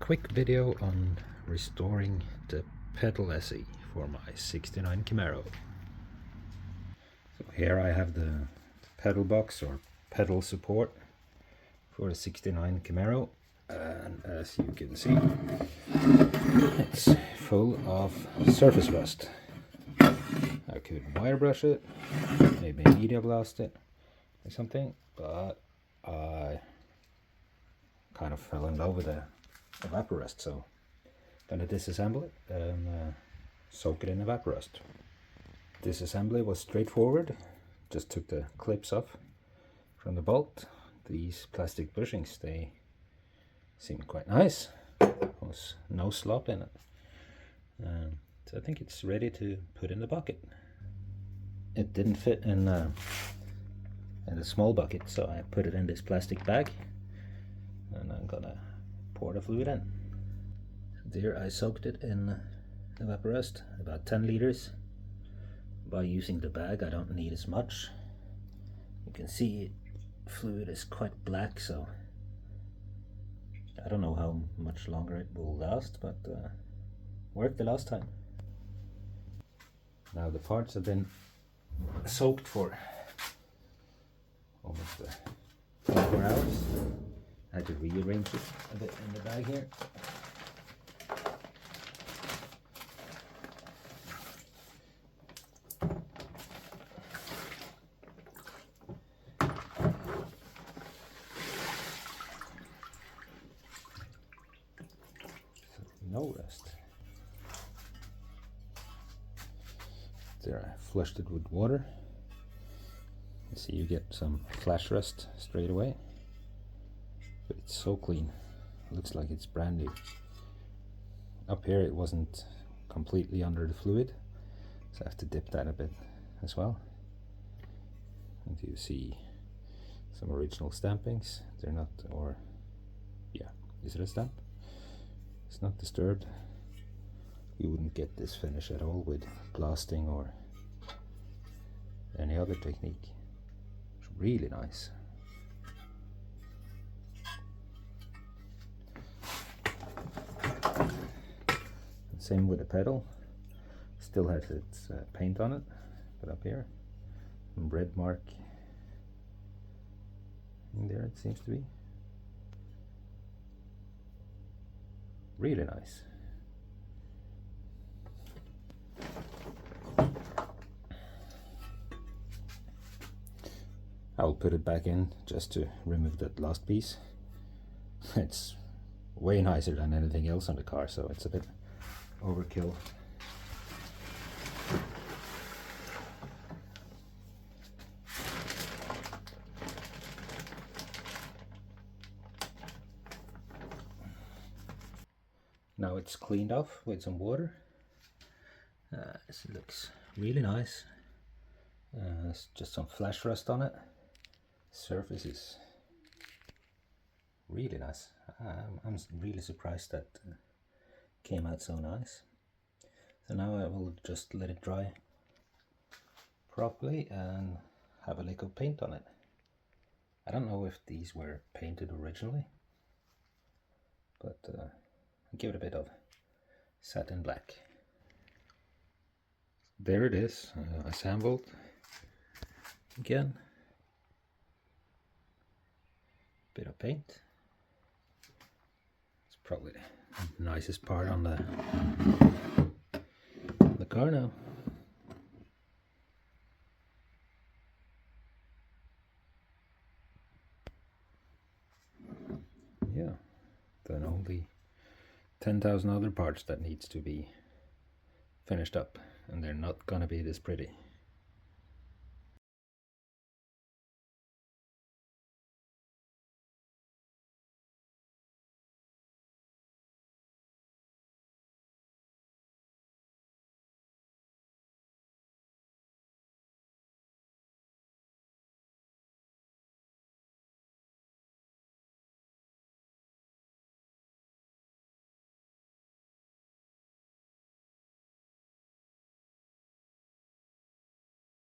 quick video on restoring the pedal essay for my 69 Camaro. So here I have the pedal box or pedal support for the 69 Camaro, and as you can see it's full of surface rust. I could wire brush it, maybe media blast it or something, but I kind of fell in love with the Evaporust, so I'm gonna disassemble it and soak it in Evaporust. Disassembly was straightforward, just took the clips off from the bolt. These plastic bushings, they seem quite nice. There's no slop in it, so I think it's ready to put in the bucket. It didn't fit in a small bucket, so I put it in this plastic bag, and I'm gonna pour the fluid in. There I soaked it in Evaporust, about 10 liters. By using the bag I don't need as much. You can see fluid is quite black, so I don't know how much longer it will last, but worked the last time. Now the parts have been soaked for almost 24 hours. I had to rearrange it a bit in the bag here. No rust. There, I flushed it with water. You see, you get some flash rust straight away, but it's so clean. It looks like it's brand new. Up here it wasn't completely under the fluid, so I have to dip that a bit as well. And you see some original stampings. They're not, or yeah, is it a stamp? It's not disturbed. You wouldn't get this finish at all with blasting or any other technique. It's really nice. Same with the pedal. Still has its paint on it, but up here, some red mark in there, it seems to be. Really nice. I'll put it back in just to remove that last piece. It's way nicer than anything else on the car, so it's a bit overkill. Now it's cleaned off with some water. It looks really nice. There's just some flash rust on it. Surface is really nice. I'm really surprised that came out so nice. So now I will just let it dry properly and have a lick of paint on it. I don't know if these were painted originally, but give it a bit of satin black. There it is, assembled again. Bit of paint. It's probably the nicest part on the car now. Yeah, then only 10,000 other parts that needs to be finished up, and they're not gonna be this pretty.